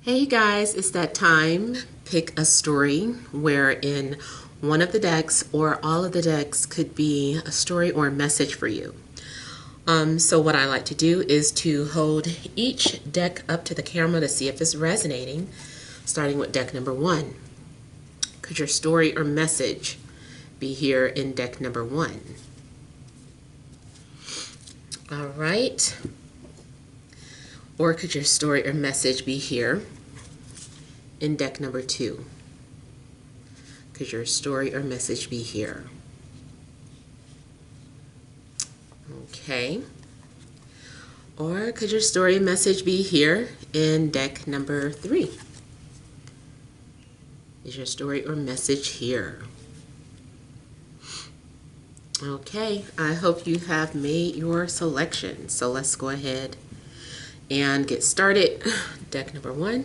Hey guys, it's that time. Pick a story where in one of the decks or all of the decks could be a story or a message for you. So what I like to do is to hold each deck up to the camera to see if it's resonating, starting with deck number 1. Could your story or message be here in deck number 1? All right. Or could your story or message be here in deck number 2? Could your story or message be here? Okay. Or could your story and message be here in deck number 3? Is your story or message here? Okay, I hope you have made your selection. So let's go ahead and get started. Deck number 1.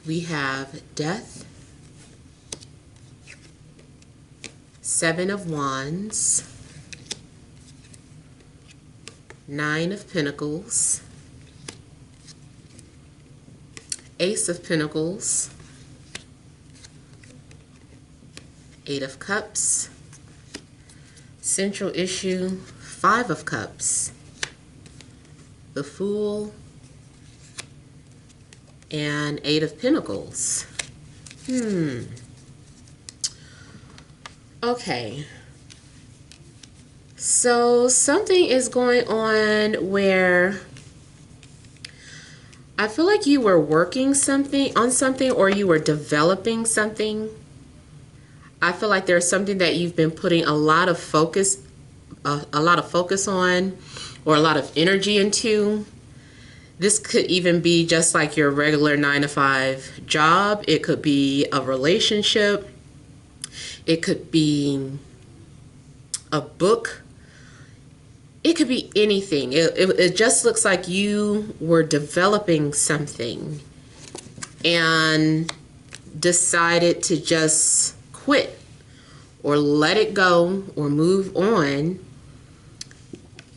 We have Death, 7 of Wands, 9 of Pentacles, Ace of Pentacles, 8 of Cups, Central Issue, 5 of Cups, the Fool, and 8 of Pentacles. Okay. So something is going on where I feel like you were working on something or you were developing something. I feel like there's something that you've been putting a lot of focus on or a lot of energy into. This could even be just like your regular 9-to-5 job. It could be a relationship. It could be a book. It could be anything. It just looks like you were developing something and decided to just quit or let it go or move on,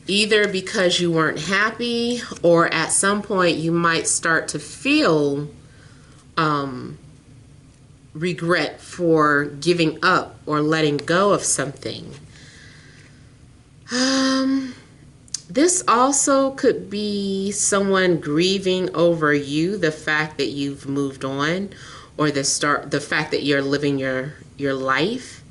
either because you weren't happy or at some point you might start to feel regret for giving up or letting go of something. This also could be someone grieving over you, the fact that you've moved on, or the fact that you're living your life,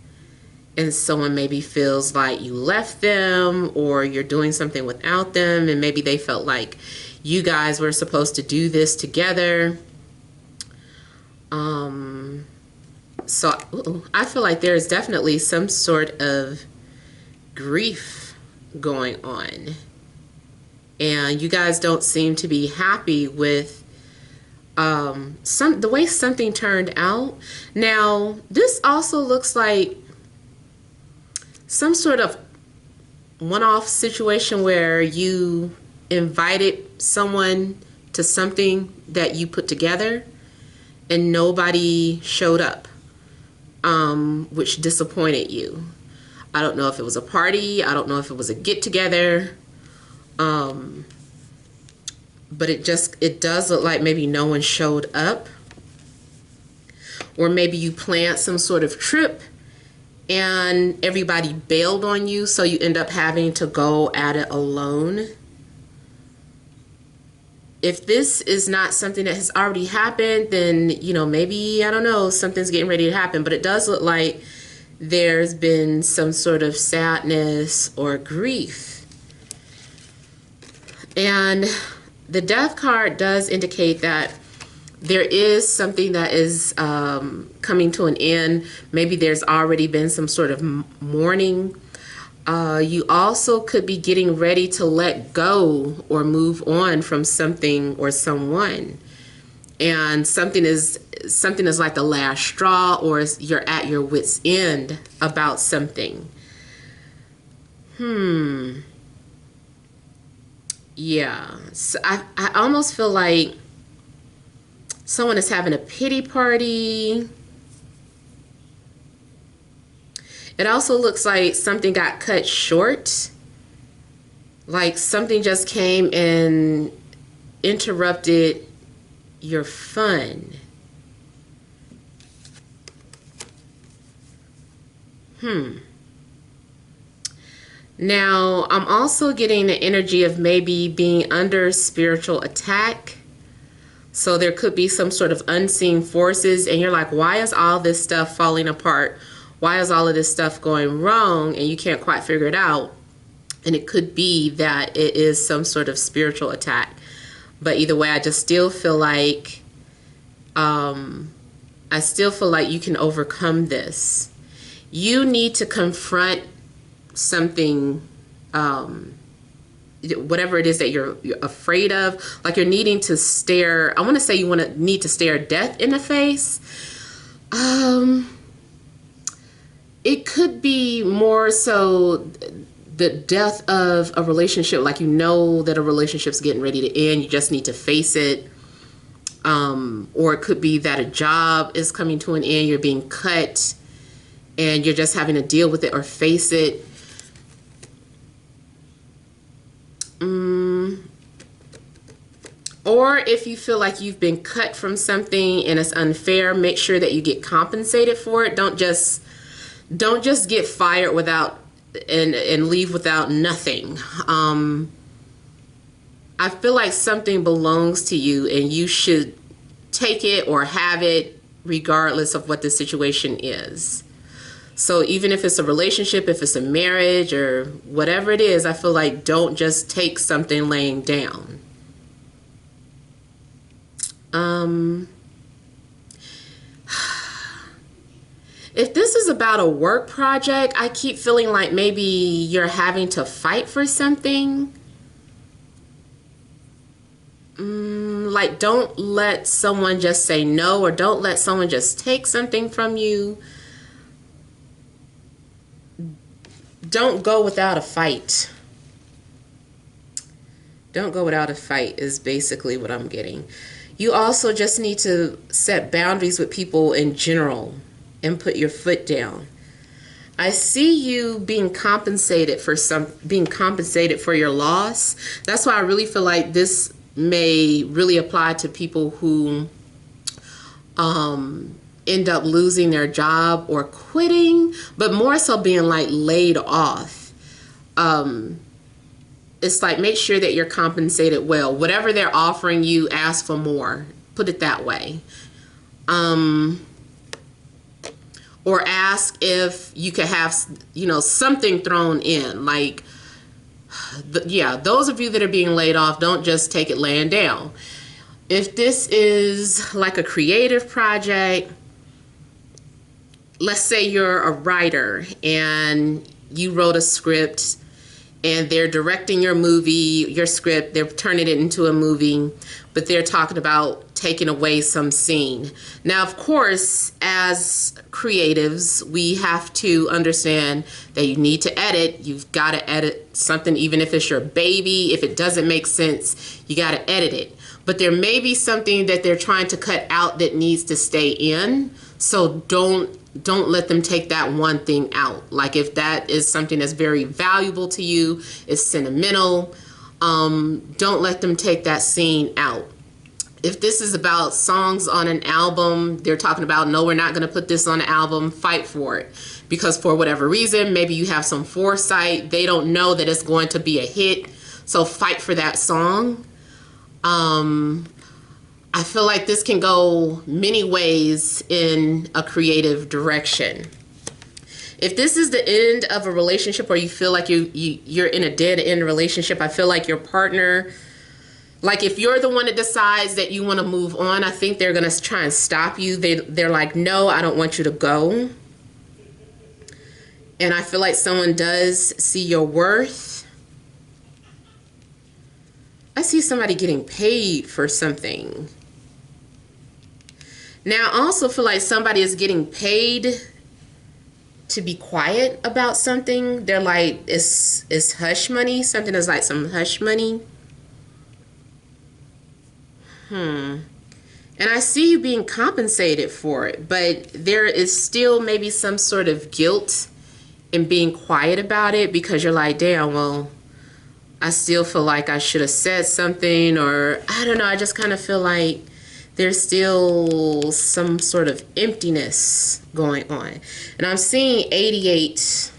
and someone maybe feels like you left them or you're doing something without them, and maybe they felt like you guys were supposed to do this together. So I feel like there's definitely some sort of grief going on, and you guys don't seem to be happy with the way something turned out. Now, this also looks like some sort of one-off situation where you invited someone to something that you put together and nobody showed up, which disappointed you. I don't know if it was a party. I don't know if it was a get-together. But it does look like maybe no one showed up. Or maybe you planned some sort of trip and everybody bailed on you, so you end up having to go at it alone. If this is not something that has already happened, then, maybe, I don't know, something's getting ready to happen. But it does look like there's been some sort of sadness or grief. And the Death card does indicate that there is something that is coming to an end. Maybe there's already been some sort of mourning. You also could be getting ready to let go or move on from something or someone. And something is like the last straw, or you're at your wit's end about something. Yeah. So I almost feel like someone is having a pity party. It also looks like something got cut short. Like something just came and interrupted your fun. Now, I'm also getting the energy of maybe being under spiritual attack. So there could be some sort of unseen forces, and you're like, why is all this stuff falling apart? Why is all of this stuff going wrong? And you can't quite figure it out. And it could be that it is some sort of spiritual attack. But either way, I just still feel like, you can overcome this. You need to confront something, whatever it is that you're afraid of. Like you're needing to stare, I want to say you need to stare death in the face. It could be more so the death of a relationship, like you know that a relationship's getting ready to end, you just need to face it. Or it could be that a job is coming to an end, you're being cut, and you're just having to deal with it or face it. Or if you feel like you've been cut from something and it's unfair, make sure that you get compensated for it. Don't just get fired without and leave without nothing. I feel like something belongs to you and you should take it or have it regardless of what the situation is. So even if it's a relationship, if it's a marriage or whatever it is, I feel like don't just take something laying down. If this is about a work project, I keep feeling like maybe you're having to fight for something. Like don't let someone just say no, or don't let someone just take something from you. Don't go without a fight. Don't go without a fight is basically what I'm getting. You also just need to set boundaries with people in general and put your foot down. I see you being compensated for your loss. That's why I really feel like this may really apply to people who end up losing their job or quitting, but more so being like laid off. It's like make sure that you're compensated well. Whatever they're offering you, ask for more. Put it that way. Or ask if you could have, something thrown in. Like, those of you that are being laid off, don't just take it laying down. If this is like a creative project, let's say you're a writer and you wrote a script and they're directing your script, they're turning it into a movie, but they're talking about taking away some scene. Now, of course, as creatives, we have to understand that you need to edit. You've got to edit something, even if it's your baby. If it doesn't make sense, you got to edit it. But there may be something that they're trying to cut out that needs to stay in. So don't let them take that one thing out. Like if that is something that's very valuable to you, it's sentimental, don't let them take that scene out. If this is about songs on an album, they're talking about, no, we're not going to put this on the album, fight for it. Because for whatever reason, maybe you have some foresight, they don't know that it's going to be a hit, so fight for that song. I feel like this can go many ways in a creative direction. If this is the end of a relationship, or you feel like you're in a dead end relationship, I feel like your partner, like if you're the one that decides that you want to move on, I think they're going to try and stop you. They're like, no, I don't want you to go. And I feel like someone does see your worth. I see somebody getting paid for something. Now, I also feel like somebody is getting paid to be quiet about something. They're like, it's hush money. Something is like some hush money. And I see you being compensated for it, but there is still maybe some sort of guilt and being quiet about it because you're like, damn, well, I still feel like I should have said something, or I don't know. I just kind of feel like there's still some sort of emptiness going on. And I'm seeing 88.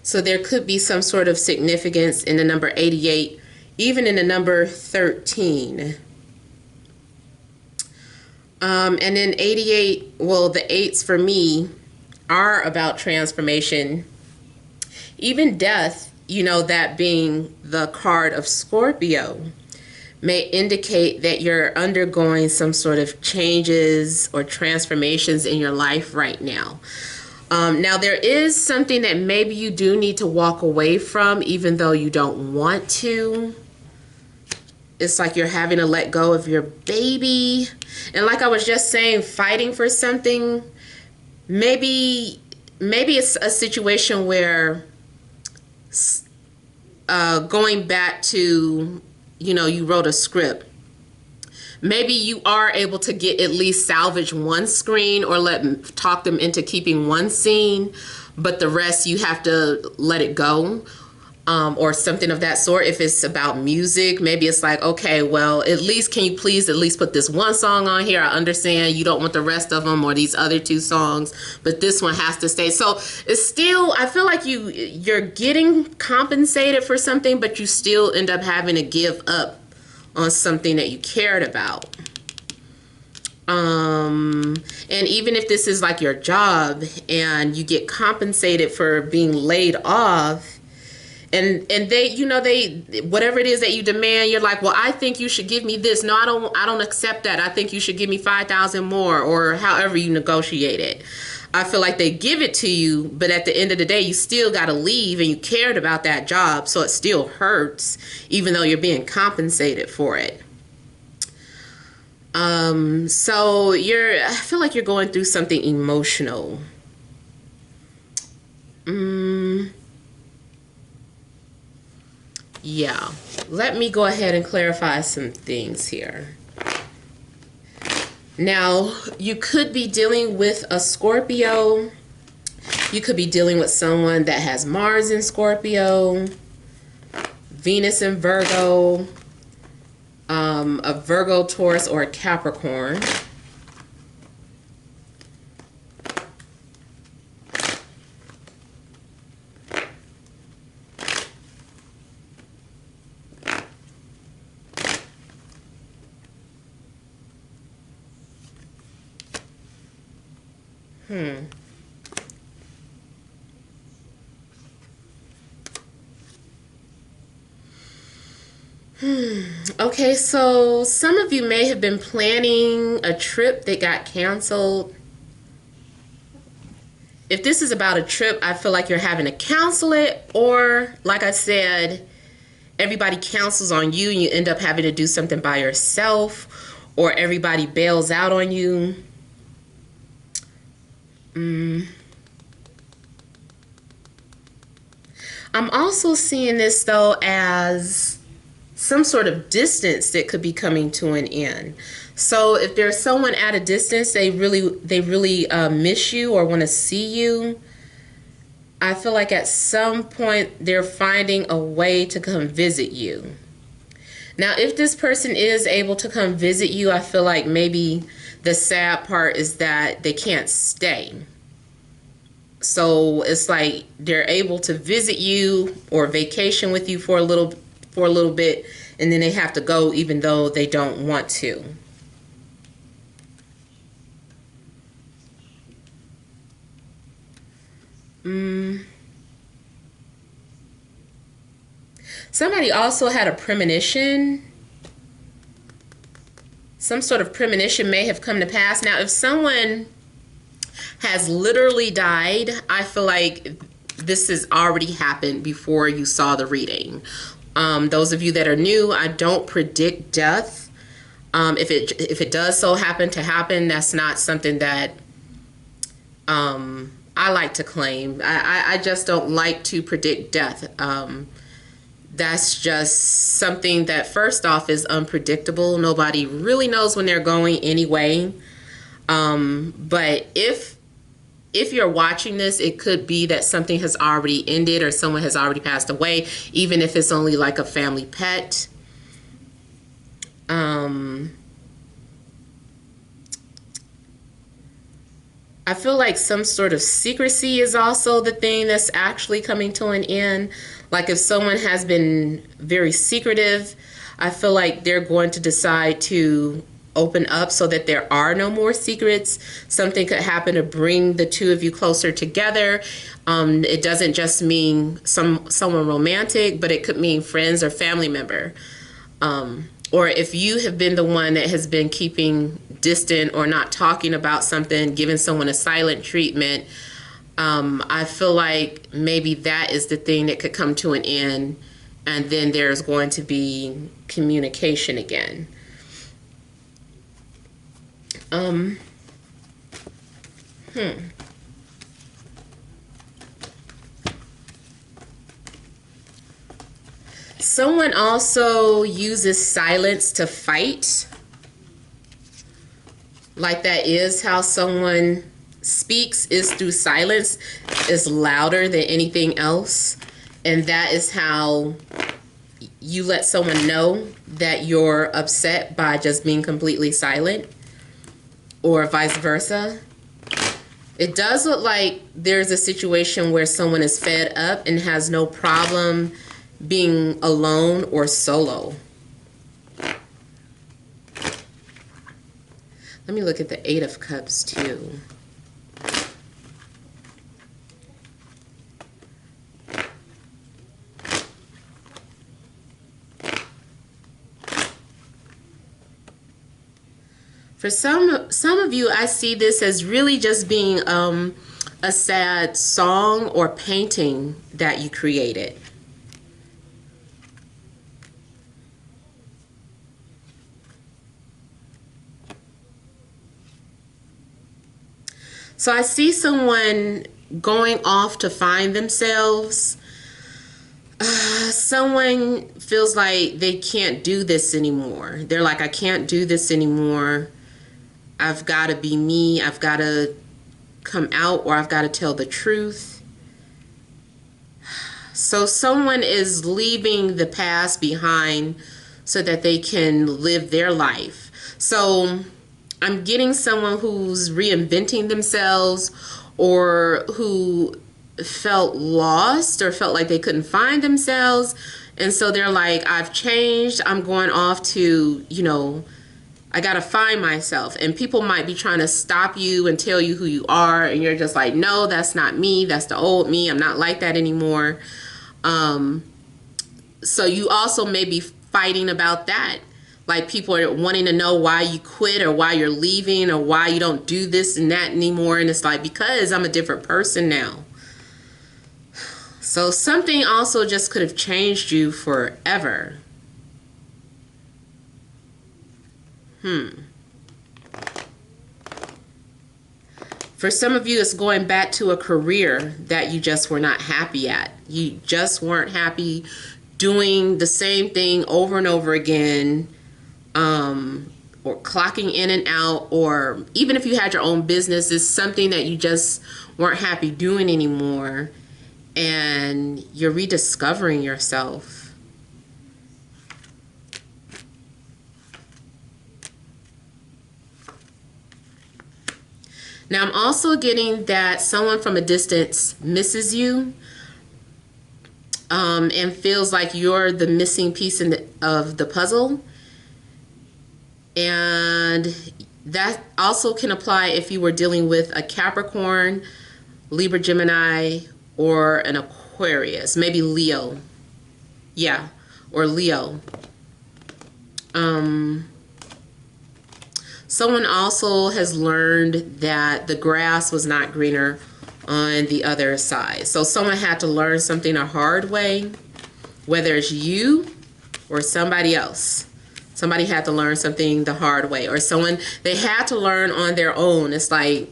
So there could be some sort of significance in the number 88, even in the number 13. And then 88, well, the 8s for me are about transformation. Even death, you know, that being the card of Scorpio, may indicate that you're undergoing some sort of changes or transformations in your life right now. Now, there is something that maybe you do need to walk away from, even though you don't want to. It's like you're having to let go of your baby. And like I was just saying, fighting for something, maybe it's a situation where going back to, you know, you wrote a script. Maybe you are able to get at least salvage one screen or talk them into keeping one scene, but the rest you have to let it go, or something of that sort. If it's about music, maybe it's like, okay, well, at least can you please at least put this one song on here? I understand you don't want the rest of them or these other 2 songs, but this one has to stay. So it's still, I feel like you're getting compensated for something, but you still end up having to give up on something that you cared about. And even if this is like your job and you get compensated for being laid off, and they, you know, they, whatever it is that you demand, you're like, well, I think you should give me this. No, I don't accept that. I think you should give me 5,000 more, or however you negotiate it. I feel like they give it to you, but at the end of the day, you still got to leave, and you cared about that job, so it still hurts, even though you're being compensated for it. So I feel like you're going through something emotional. Yeah, let me go ahead and clarify some things here. Now, you could be dealing with a Scorpio. You could be dealing with someone that has Mars in Scorpio, Venus in Virgo, a Virgo, Taurus, or a Capricorn. Okay, so some of you may have been planning a trip that got canceled. If this is about a trip, I feel like you're having to cancel it, or like I said, everybody cancels on you and you end up having to do something by yourself, or everybody bails out on you. I'm also seeing this though as some sort of distance that could be coming to an end. So if there's someone at a distance, they really miss you or want to see you, I feel like at some point they're finding a way to come visit you. Now, if this person is able to come visit you, I feel like maybe the sad part is that they can't stay. So it's like they're able to visit you or vacation with you for a little bit, and then they have to go even though they don't want to. Somebody also had a premonition. Some sort of premonition may have come to pass. Now, if someone has literally died, I feel like this has already happened before you saw the reading. Those of you that are new, I don't predict death. If it does so happen to happen, that's not something that I like to claim. I just don't like to predict death. That's just something that, first off, is unpredictable. Nobody really knows when they're going anyway. But if if you're watching this, it could be that something has already ended or someone has already passed away, even if it's only like a family pet. I feel like some sort of secrecy is also the thing that's actually coming to an end. Like if someone has been very secretive, I feel like they're going to decide to open up so that there are no more secrets. Something could happen to bring the two of you closer together. It doesn't just mean someone romantic, but it could mean friends or family member. Or if you have been the one that has been keeping distant or not talking about something, giving someone a silent treatment, I feel like maybe that is the thing that could come to an end, and then there's going to be communication again. Someone also uses silence to fight. Like that is how someone speaks, is through silence, is louder than anything else. And that is how you let someone know that you're upset, by just being completely silent, or vice versa. It does look like there's a situation where someone is fed up and has no problem being alone or solo. Let me look at the Eight of Cups too. For some of you, I see this as really just being a sad song or painting that you created. So I see someone going off to find themselves. Someone feels like they can't do this anymore. They're like, I can't do this anymore. I've got to be me. I've got to come out, or I've got to tell the truth. So someone is leaving the past behind so that they can live their life. So I'm getting someone who's reinventing themselves, or who felt lost or felt like they couldn't find themselves. And so they're like, I've changed. I'm going off to, I got to find myself. And people might be trying to stop you and tell you who you are. And you're just like, no, that's not me. That's the old me. I'm not like that anymore. So you also may be fighting about that. Like people are wanting to know why you quit, or why you're leaving, or why you don't do this and that anymore. And it's like, because I'm a different person now. So something also just could have changed you forever. For some of you, it's going back to a career that you just were not happy at. You just weren't happy doing the same thing over and over again, or clocking in and out, or even if you had your own business, it's something that you just weren't happy doing anymore, and you're rediscovering yourself. Now, I'm also getting that someone from a distance misses you, and feels like you're the missing piece of the puzzle. And that also can apply if you were dealing with a Capricorn, Libra, Gemini, or an Aquarius, maybe Leo. Yeah, or Leo. Someone also has learned that the grass was not greener on the other side. So someone had to learn something a hard way, whether it's you or somebody else. Somebody had to learn something the hard way, or someone, they had to learn on their own. It's like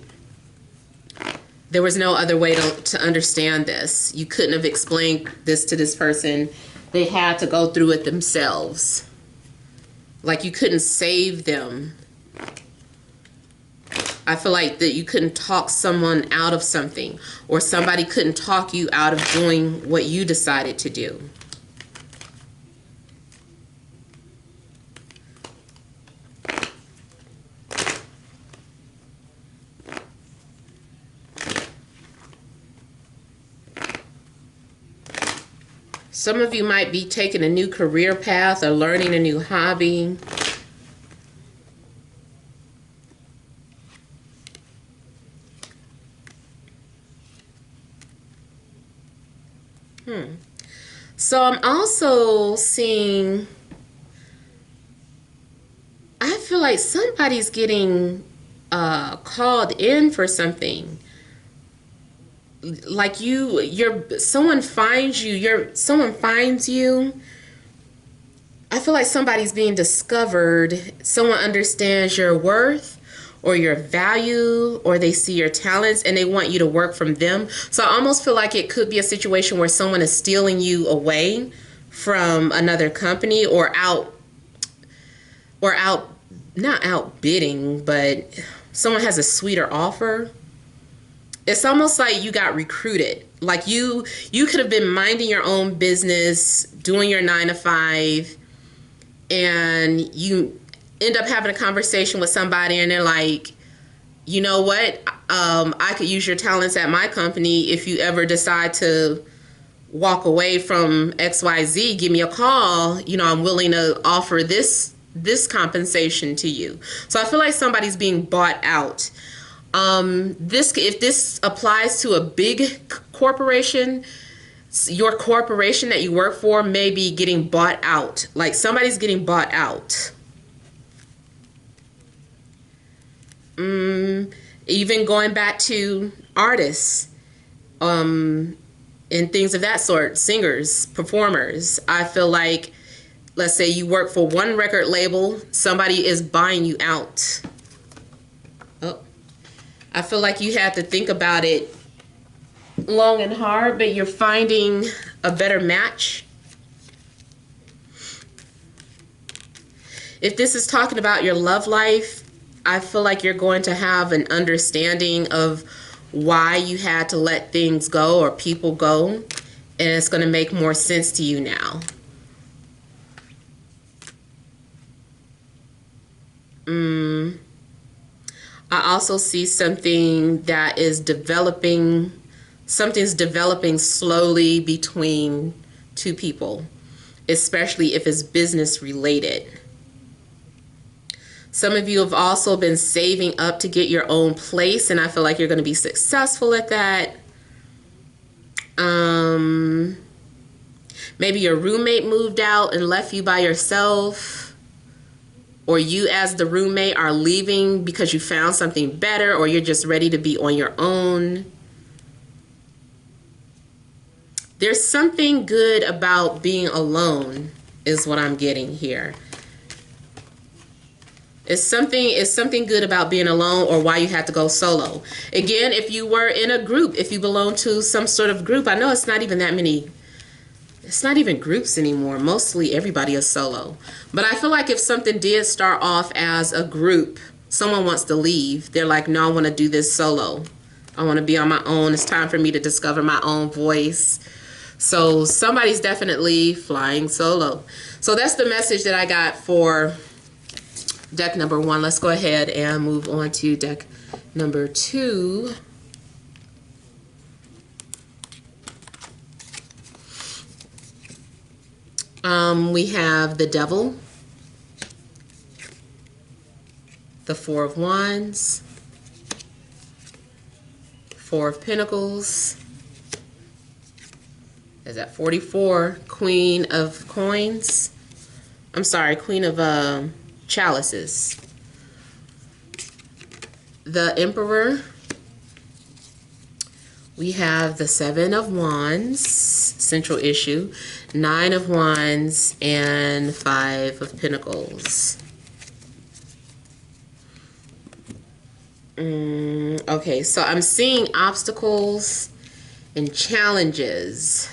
there was no other way to understand this. You couldn't have explained this to this person. They had to go through it themselves. Like you couldn't save them. I feel like that you couldn't talk someone out of something, or somebody couldn't talk you out of doing what you decided to do. Some of you might be taking a new career path or learning a new hobby. So I'm also seeing, I feel like somebody's getting called in for something. Like someone finds you. I feel like somebody's being discovered. Someone understands your worth or your value, or they see your talents and they want you to work from them. So I almost feel like it could be a situation where someone is stealing you away from another company, or not outbidding, but someone has a sweeter offer. It's almost like you got recruited. Like you could have been minding your own business, doing your 9 to 5, and you end up having a conversation with somebody and they're like, you know what? I could use your talents at my company. If you ever decide to walk away from XYZ, give me a call. You know, I'm willing to offer this compensation to you. So I feel like somebody's being bought out. If this applies to a big corporation, your corporation that you work for may be getting bought out. Like somebody's getting bought out. Even going back to artists, and things of that sort, singers, performers. I feel like, let's say you work for one record label, somebody is buying you out. Oh, I feel like you have to think about it long and hard, but you're finding a better match. If this is talking about your love life, I feel like you're going to have an understanding of why you had to let things go or people go, and it's going to make more sense to you now. I also see something that is developing, something's developing slowly between two people, especially if it's business related. Some of you have also been saving up to get your own place, and I feel like you're going to be successful at that. Maybe your roommate moved out and left you by yourself, or you as the roommate are leaving because you found something better, or you're just ready to be on your own. There's something good about being alone is what I'm getting here. It's something good about being alone, or why you had to go solo. Again, if you were in a group, if you belong to some sort of group, I know it's not even that many, it's not even groups anymore. Mostly everybody is solo. But I feel like if something did start off as a group, someone wants to leave. They're like, no, I want to do this solo. I want to be on my own. It's time for me to discover my own voice. So somebody's definitely flying solo. So that's the message that I got for deck number 1. Let's go ahead and move on to deck number 2. We have the Devil, the Four of Wands, Four of Pentacles. Is that 44? Queen of Coins. I'm sorry, Queen of Chalices. The Emperor. We have the Seven of Wands, central issue, Nine of Wands, and Five of Pentacles. Okay, so I'm seeing obstacles and challenges,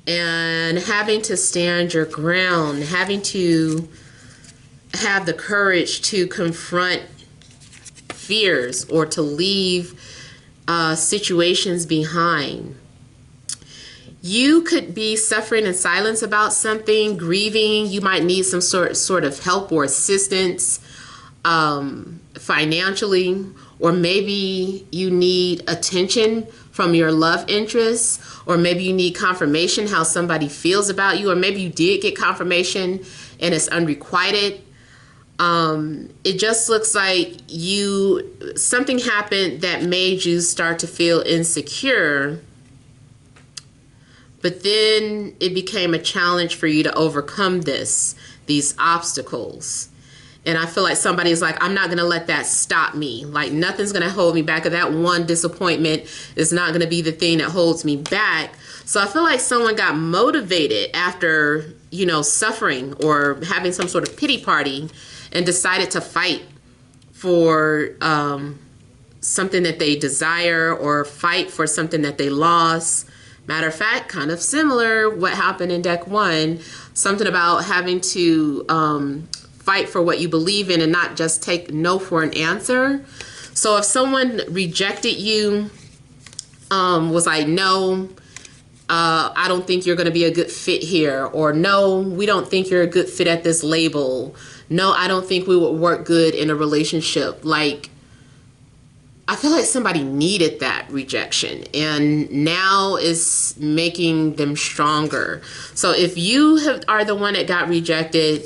and having to stand your ground, having to have the courage to confront fears or to leave situations behind. You could be suffering in silence about something, grieving. You might need some sort of help or assistance financially, or maybe you need attention from your love interest, or maybe you need confirmation how somebody feels about you, or maybe you did get confirmation and it's unrequited. It just looks like something happened that made you start to feel insecure, but then it became a challenge for you to overcome these obstacles. And I feel like somebody's like, I'm not going to let that stop me. Like, nothing's going to hold me back. Or that one disappointment is not going to be the thing that holds me back. So I feel like someone got motivated after, suffering or having some sort of pity party and decided to fight for something that they desire, or fight for something that they lost. Matter of fact, kind of similar what happened in deck 1, something about having to fight for what you believe in and not just take no for an answer. So if someone rejected you, was like, no, I don't think you're going to be a good fit here, or no, we don't think you're a good fit at this label. No, I don't think we would work good in a relationship. Like, I feel like somebody needed that rejection, and now it's making them stronger. So if you are the one that got rejected,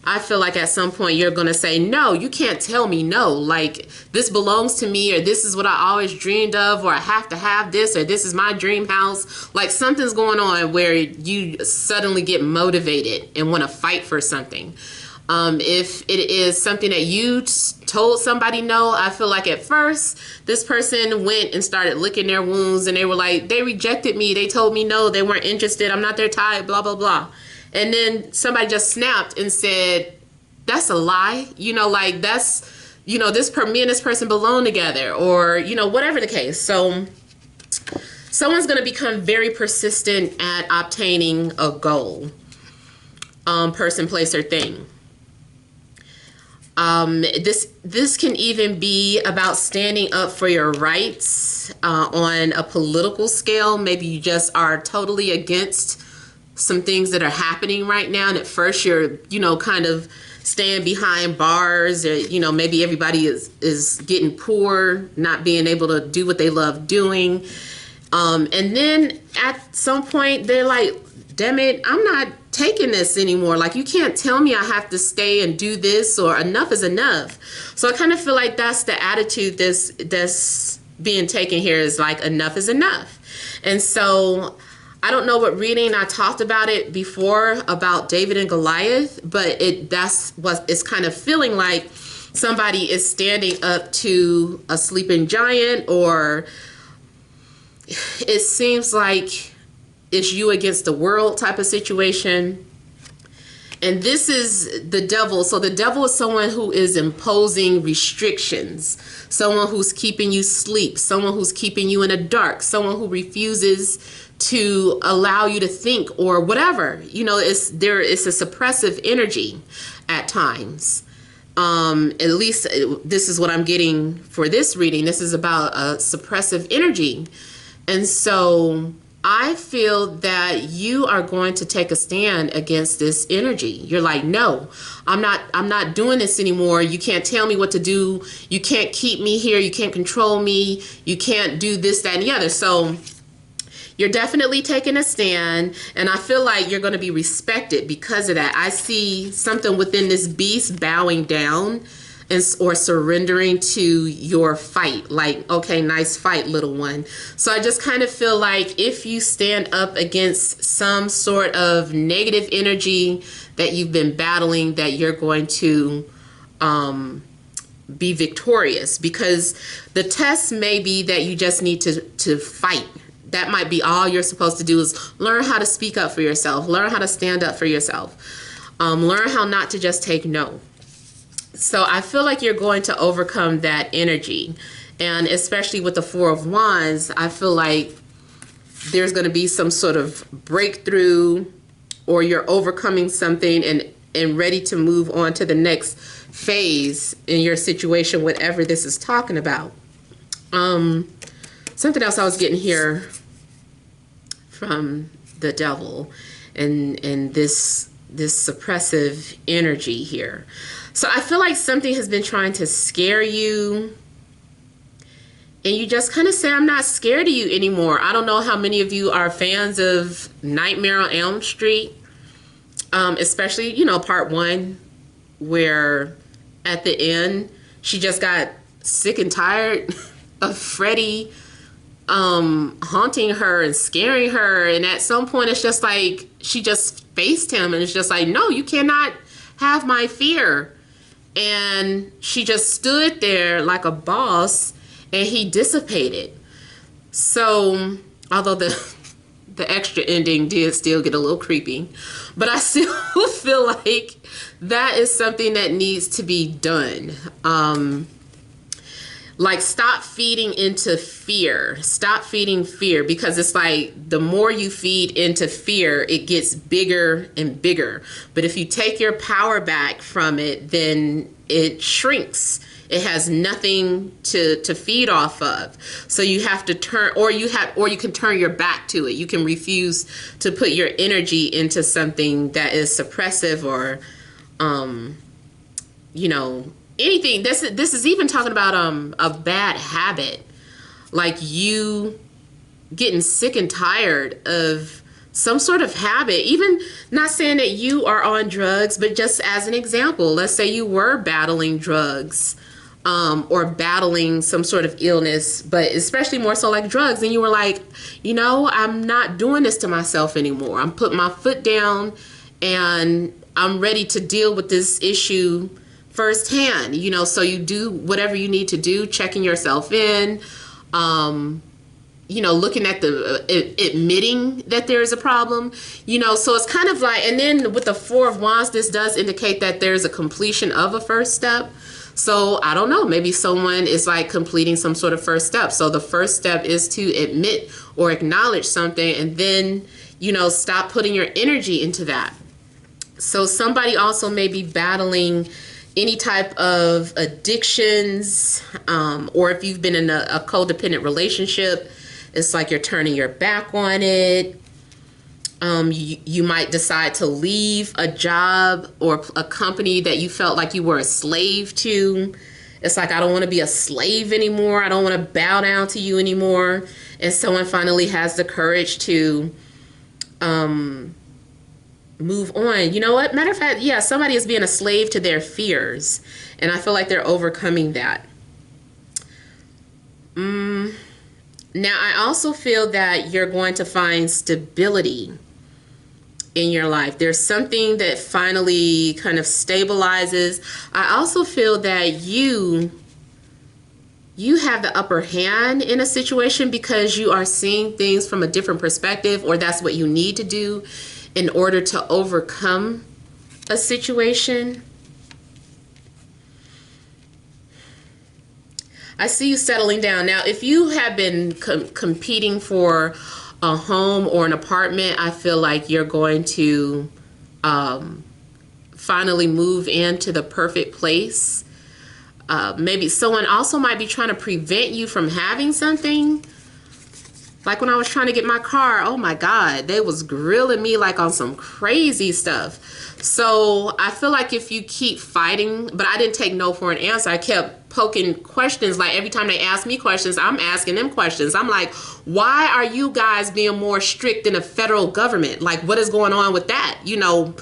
I feel like at some point you're going to say, no, you can't tell me no. Like, this belongs to me, or this is what I always dreamed of, or I have to have this, or this is my dream house. Like, something's going on where you suddenly get motivated and want to fight for something. If it is something that you told somebody no, I feel like at first this person went and started licking their wounds, and they were like, they rejected me. They told me no, they weren't interested. I'm not their type, blah, blah, blah. And then somebody just snapped and said, that's a lie. Like, that's, me and this person belong together, or, whatever the case. So someone's going to become very persistent at obtaining a goal, person, place, or thing. This can even be about standing up for your rights on a political scale. Maybe you just are totally against some things that are happening right now, and at first you're, kind of staying behind bars, or, maybe everybody is getting poor, not being able to do what they love doing. And then at some point they're like, damn it, I'm not taking this anymore. Like, you can't tell me I have to stay and do this, or enough is enough. So I kind of feel like that's the attitude that's being taken here, is like, enough is enough. And so I don't know what reading, I talked about it before about David and Goliath, but that's what it's kind of feeling like. Somebody is standing up to a sleeping giant, or it seems like it's you against the world type of situation. And this is the devil. So the devil is someone who is imposing restrictions, someone who's keeping you asleep, someone who's keeping you in the dark, someone who refuses to allow you to think, or whatever. It's a suppressive energy at times. At least this is what I'm getting for this reading. This is about a suppressive energy. And so I feel that you are going to take a stand against this energy. You're like, no, I'm not doing this anymore. You can't tell me what to do. You can't keep me here. You can't control me. You can't do this, that, and the other. So you're definitely taking a stand, and I feel like you're going to be respected because of that. I see something within this beast bowing down or surrendering to your fight. Like, okay, nice fight, little one. So I just kind of feel like if you stand up against some sort of negative energy that you've been battling, that you're going to be victorious, because the test may be that you just need to fight. That might be all you're supposed to do, is learn how to speak up for yourself, learn how to stand up for yourself, learn how not to just take no. So I feel like you're going to overcome that energy. And especially with the Four of Wands, I feel like there's going to be some sort of breakthrough, or you're overcoming something, and and ready to move on to the next phase in your situation, whatever this is talking about. Something else I was getting here from the devil and this suppressive energy here. So I feel like something has been trying to scare you, and you just kind of say, I'm not scared of you anymore. I don't know how many of you are fans of Nightmare on Elm Street, especially, you know, part 1, where at the end she just got sick and tired of Freddy haunting her and scaring her, and at some point it's just like she just faced him and it's just like, no, you cannot have my fear. And she just stood there like a boss, and he dissipated. So although the extra ending did still get a little creepy, but I still feel like that is something that needs to be done. Like, stop feeding into fear. Stop feeding fear, because it's like the more you feed into fear, it gets bigger and bigger. But if you take your power back from it, then it shrinks. It has nothing to feed off of. So you have to turn, or you can turn your back to it. You can refuse to put your energy into something that is suppressive or, you know, anything. This is even talking about a bad habit, like you getting sick and tired of some sort of habit. Even not saying that you are on drugs, but just as an example, let's say you were battling drugs, or battling some sort of illness, but especially more so like drugs, and you were like, you know, I'm not doing this to myself anymore. I'm putting my foot down and I'm ready to deal with this issue firsthand, you know. So you do whatever you need to do, checking yourself in, you know, looking at admitting that there is a problem, you know. So it's kind of like, and then with the 4 of Wands, this does indicate that there's a completion of a first step. So I don't know, maybe someone is like completing some sort of first step. So the first step is to admit or acknowledge something, and then, you know, stop putting your energy into that. So somebody also may be battling any type of addictions, or if you've been in a codependent relationship, it's like you're turning your back on it. You might decide to leave a job or a company that you felt like you were a slave to. It's like, I don't want to be a slave anymore. I don't want to bow down to you anymore. And someone finally has the courage to move on. You know what? Matter of fact, yeah, somebody is being a slave to their fears, and I feel like they're overcoming that. Now, I also feel that you're going to find stability in your life. There's something that finally kind of stabilizes. I also feel that you have the upper hand in a situation because you are seeing things from a different perspective, or that's what you need to do in order to overcome a situation. I see you settling down. Now, if you have been competing for a home or an apartment, I feel like you're going to finally move into the perfect place. Maybe someone also might be trying to prevent you from having something. Like when I was trying to get my car, oh my God, they was grilling me like on some crazy stuff. So I feel like if you keep fighting, but I didn't take no for an answer. I kept poking questions. Like every time they ask me questions, I'm asking them questions. I'm like, why are you guys being more strict than the federal government? Like, what is going on with that? You know,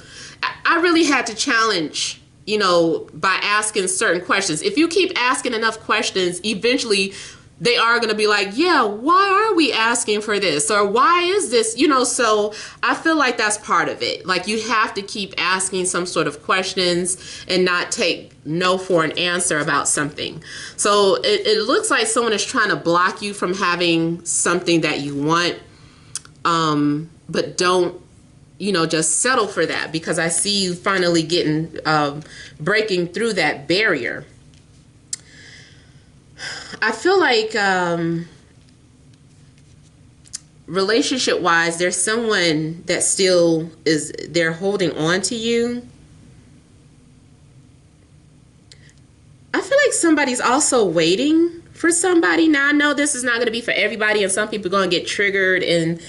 I really had to challenge, you know, by asking certain questions. If you keep asking enough questions, eventually they are going to be like, yeah, why are we asking for this? Or why is this? You know, so I feel like that's part of it. Like, you have to keep asking some sort of questions and not take no for an answer about something. So it looks like someone is trying to block you from having something that you want, but don't, you know, just settle for that, because I see you finally getting, breaking through that barrier. I feel like relationship wise, there's someone that still is, they're holding on to you. I feel like somebody's also waiting for somebody. Now, I know this is not going to be for everybody, and some people are going to get triggered and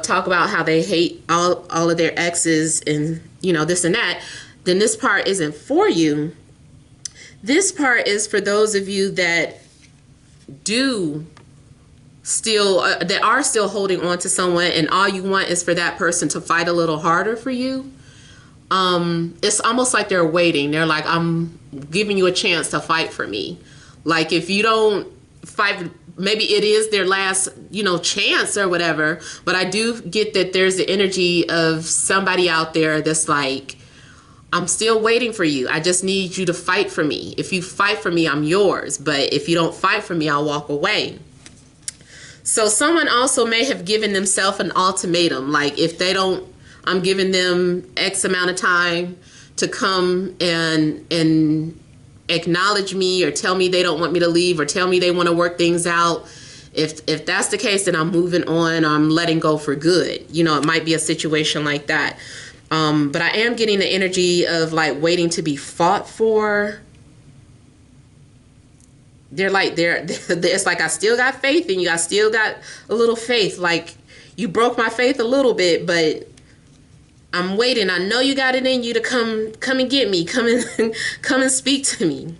talk about how they hate all of their exes and, you know, this and that. Then this part isn't for you. This part is for those of you that do still, that are still holding on to someone, and all you want is for that person to fight a little harder for you. It's almost like they're waiting. They're like, I'm giving you a chance to fight for me. Like, if you don't fight, maybe it is their last, you know, chance or whatever. But I do get that there's the energy of somebody out there that's like, I'm still waiting for you. I just need you to fight for me. If you fight for me, I'm yours. But if you don't fight for me, I'll walk away. So someone also may have given themselves an ultimatum. Like, if they don't, I'm giving them X amount of time to come and acknowledge me, or tell me they don't want me to leave, or tell me they want to work things out. If that's the case, then I'm moving on. I'm letting go for good. You know, it might be a situation like that. But I am getting the energy of like waiting to be fought for. They're like, it's like, I still got faith in you. I still got a little faith. Like, you broke my faith a little bit, but I'm waiting. I know you got it in you to come and get me. Come and speak to me.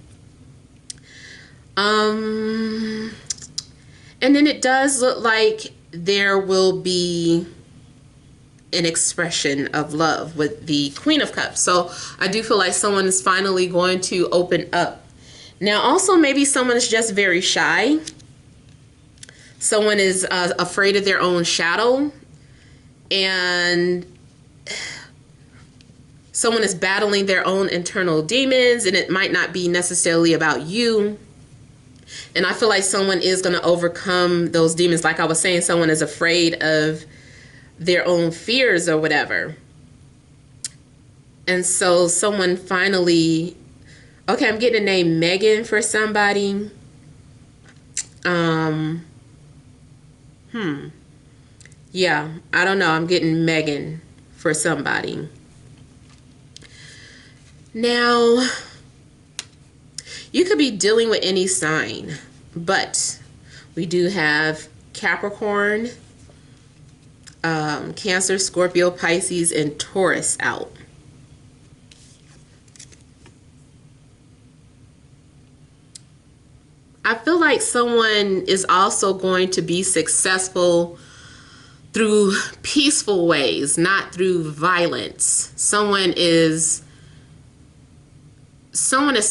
And then it does look like there will be an expression of love with the Queen of Cups. So I do feel like someone is finally going to open up. Now, also, maybe someone is just very shy. Someone is afraid of their own shadow, and someone is battling their own internal demons, and it might not be necessarily about you. And I feel like someone is going to overcome those demons. Like I was saying, someone is afraid of their own fears or whatever. And so someone finally, okay, I'm getting a name Megan for somebody. Yeah, I don't know. I'm getting Megan for somebody. Now, you could be dealing with any sign, but we do have Capricorn, Cancer, Scorpio, Pisces, and Taurus out. I feel like someone is also going to be successful through peaceful ways, not through violence. Someone is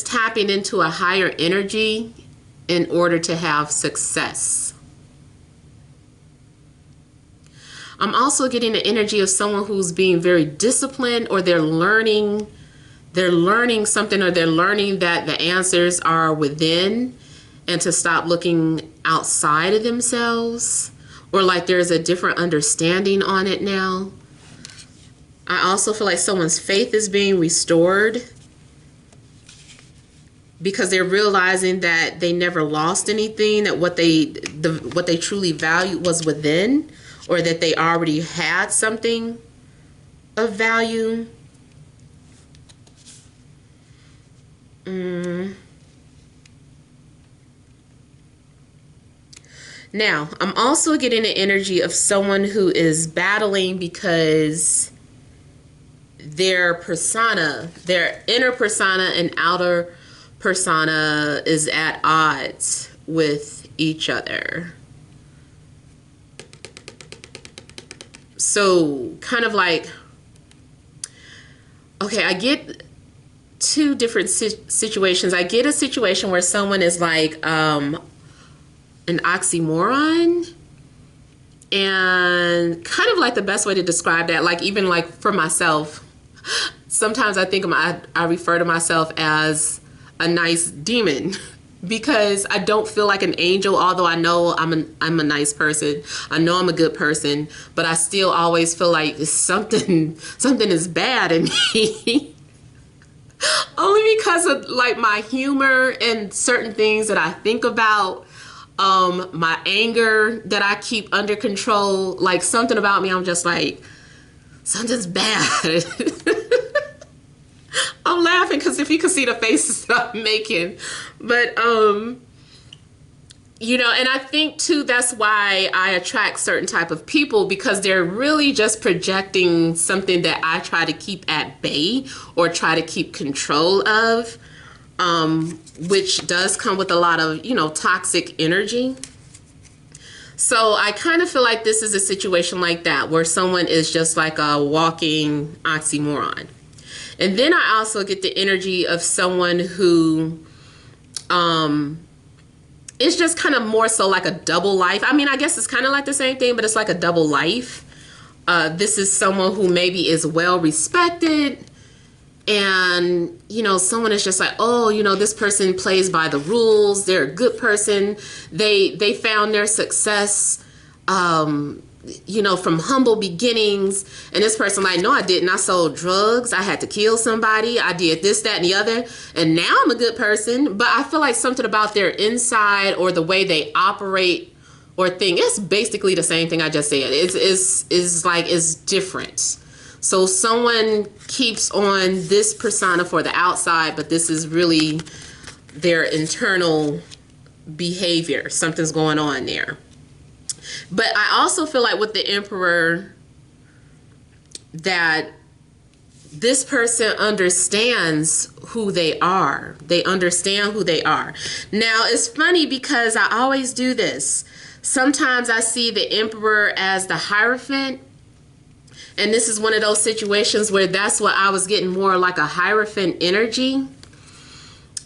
tapping into a higher energy in order to have success. I'm also getting the energy of someone who's being very disciplined, or they're learning something, or they're learning that the answers are within, and to stop looking outside of themselves, or like there's a different understanding on it now. I also feel like someone's faith is being restored because they're realizing that they never lost anything, that what they truly valued was within, or that they already had something of value. Now, I'm also getting the energy of someone who is battling because their persona, their inner persona and outer persona is at odds with each other. So kind of like, okay, I get two different situations. I get a situation where someone is like an oxymoron, and kind of like the best way to describe that, like even like for myself, sometimes I think I refer to myself as a nice demon because I don't feel like an angel, although I know I'm a nice person. I know I'm a good person, but I still always feel like something is bad in me. Only because of like my humor and certain things that I think about, my anger that I keep under control. Like something about me, I'm just like, something's bad. I'm laughing laughing because if you could see the faces that I'm making. But, you know, and I think too, that's why I attract certain type of people, because they're really just projecting something that I try to keep at bay or try to keep control of, which does come with a lot of, you know, toxic energy. So I kind of feel like this is a situation like that, where someone is just like a walking oxymoron. And then I also get the energy of someone who, it's just kind of more so like a double life. I mean, I guess it's kind of like the same thing, but it's like a double life. This is someone who maybe is well respected, and, you know, someone is just like, oh, you know, this person plays by the rules. They're a good person. They found their success, you know, from humble beginnings. And this person like, no, I didn't. I sold drugs. I had to kill somebody. I did this, that, and the other. And now I'm a good person. But I feel like something about their inside or the way they operate or think, it's basically the same thing I just said. It's different. So someone keeps on this persona for the outside, but this is really their internal behavior. Something's going on there. But I also feel like with the Emperor that this person understands who they are. They understand who they are. Now, it's funny because I always do this. Sometimes I see the Emperor as the Hierophant. And this is one of those situations where that's what I was getting, more like a Hierophant energy.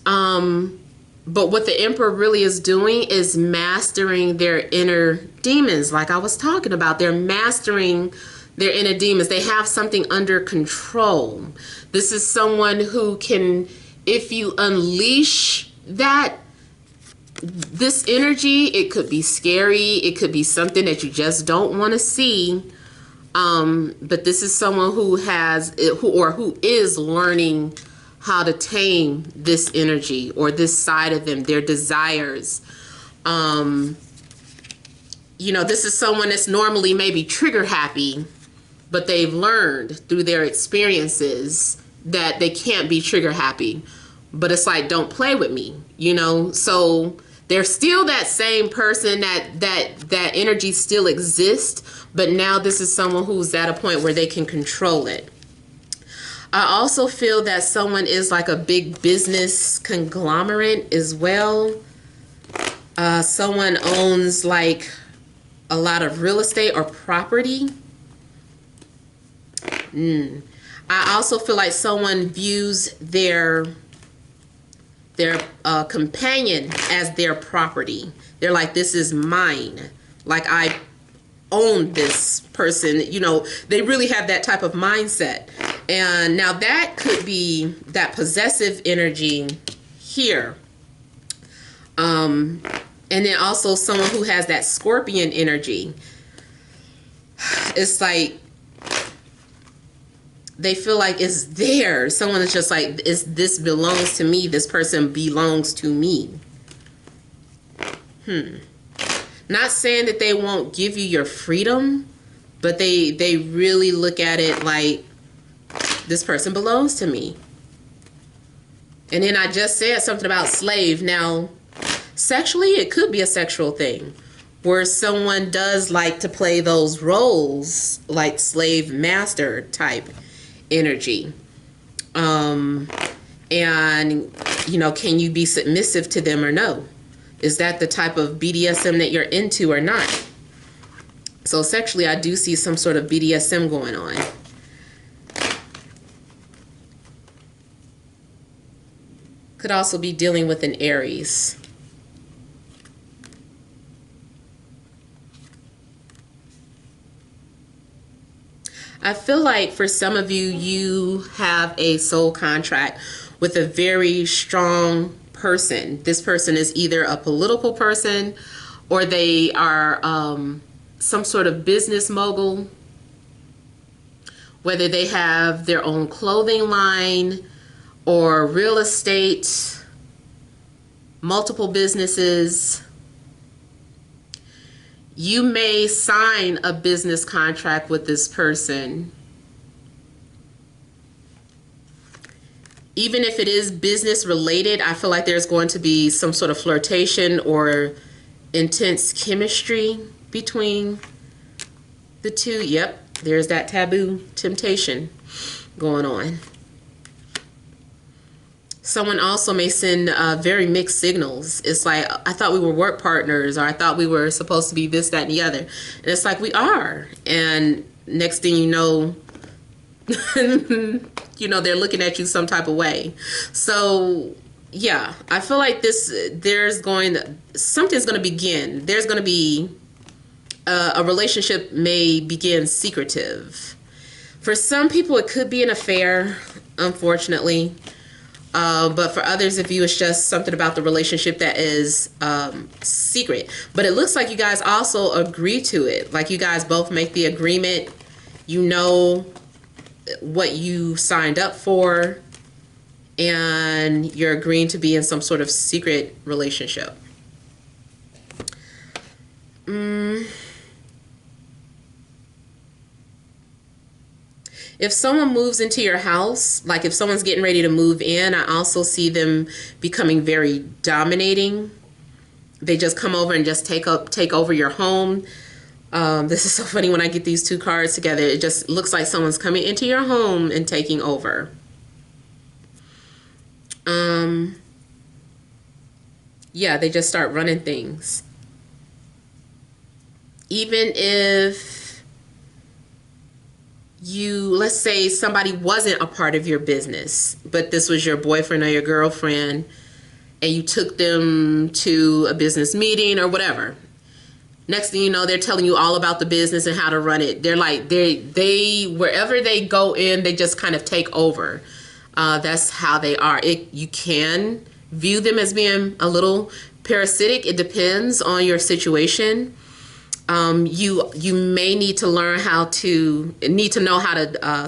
But what the Emperor really is doing is mastering their inner demons, like I was talking about. They're mastering their inner demons. They have something under control. This is someone who can, if you unleash this energy, it could be scary. It could be something that you just don't want to see. But this is someone who is learning how to tame this energy or this side of them, their desires. You know, this is someone that's normally maybe trigger happy, but they've learned through their experiences that they can't be trigger happy. But it's like, don't play with me, you know? So they're still that same person, that energy still exists, but now this is someone who's at a point where they can control it. I also feel that someone is like a big business conglomerate as well. Someone owns like a lot of real estate or property. I also feel like someone views their companion as their property. They're like, this is mine. Like, I own this person. You know, they really have that type of mindset. And now that could be that possessive energy here. And then also someone who has that Scorpion energy. It's like they feel like it's theirs. Someone is just like, this belongs to me. This person belongs to me. Not saying that they won't give you your freedom, but they really look at it like, this person belongs to me. And then I just said something about slave. Now, sexually, it could be a sexual thing where someone does like to play those roles, like slave master type energy. And, you know, can you be submissive to them or no? Is that the type of BDSM that you're into or not? So sexually, I do see some sort of BDSM going on. Could also be dealing with an Aries. I feel like for some of you, you have a soul contract with a very strong person. This person is either a political person or they are some sort of business mogul, whether they have their own clothing line or real estate, multiple businesses. You may sign a business contract with this person. even if it is business related, I feel like there's going to be some sort of flirtation or intense chemistry between the two. Yep, there's that taboo temptation going on. Someone also may send very mixed signals. It's like, I thought we were work partners, or I thought we were supposed to be this, that, and the other. And it's like, we are. And next thing you know, you know, they're looking at you some type of way. So yeah, I feel like something's going to begin. There's going to be a relationship may begin secretive. For some people, it could be an affair, unfortunately. But for others of you, it's just something about the relationship that is secret. But it looks like you guys also agree to it. Like you guys both make the agreement. You know what you signed up for. And you're agreeing to be in some sort of secret relationship. If someone moves into your house, like if someone's getting ready to move in, I also see them becoming very dominating. They just come over and just take over your home. This is so funny when I get these two cards together. It just looks like someone's coming into your home and taking over. Yeah, they just start running things. Even if let's say somebody wasn't a part of your business, but this was your boyfriend or your girlfriend, and you took them to a business meeting or whatever. Next thing you know, they're telling you all about the business and how to run it. They're like, they wherever they go in, they just kind of take over. That's how they are. You can view them as being a little parasitic. It depends on your situation. You may need to know how to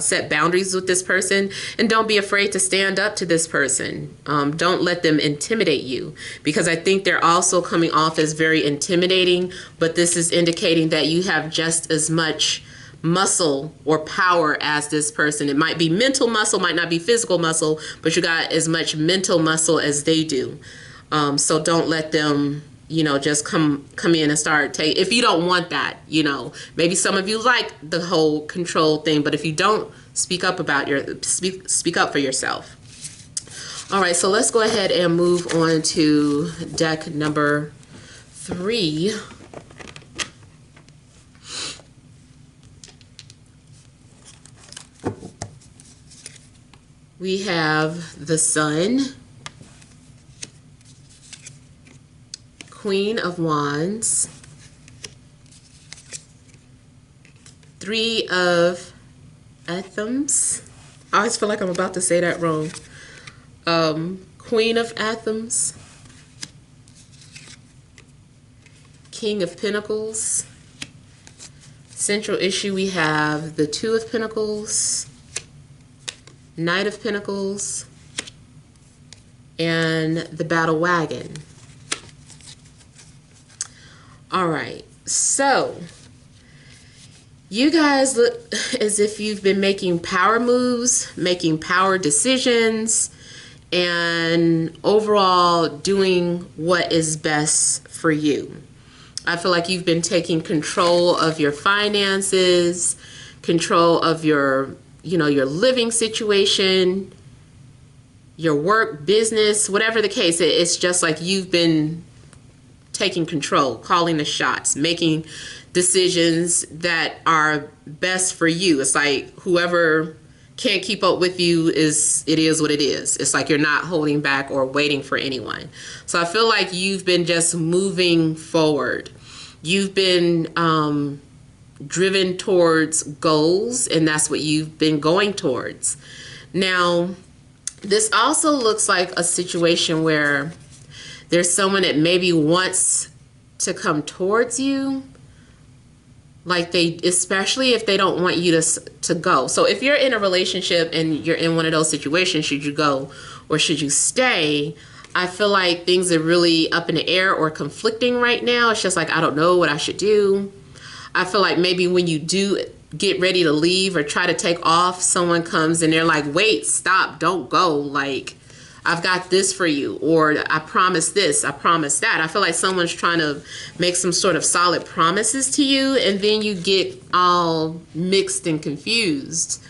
set boundaries with this person, and don't be afraid to stand up to this person. Don't let them intimidate you, because I think they're also coming off as very intimidating, but this is indicating that you have just as much muscle or power as this person. It might be mental muscle, might not be physical muscle, but you got as much mental muscle as they do. So don't let them, just come in and start if you don't want that, maybe some of you like the whole control thing, but if you don't, speak up for yourself. All right, so let's go ahead and move on to deck number 3. We have the Sun, Queen of Wands, 3 of Anthems. I always feel like I'm about to say that wrong. Queen of Anthems, King of Pentacles. Central issue, we have the 2 of Pentacles, Knight of Pentacles, and the Battle Wagon. All right, so you guys look as if you've been making power moves, making power decisions, and overall doing what is best for you. I feel like you've been taking control of your finances, control of your living situation, your work, business, whatever the case. It's just like you've been taking control, calling the shots, making decisions that are best for you. It's like whoever can't keep up with you it is what it is. It's like you're not holding back or waiting for anyone. So I feel like you've been just moving forward. You've been driven towards goals, and that's what you've been going towards. Now, this also looks like a situation where there's someone that maybe wants to come towards you, like especially if they don't want you to go. So if you're in a relationship and you're in one of those situations, should you go or should you stay? I feel like things are really up in the air or conflicting right now. It's just like, I don't know what I should do. I feel like maybe when you do get ready to leave or try to take off, someone comes and they're like, wait, stop, don't go. Like, I've got this for you, or I promise this, I promise that. I feel like someone's trying to make some sort of solid promises to you, and then you get all mixed and confused.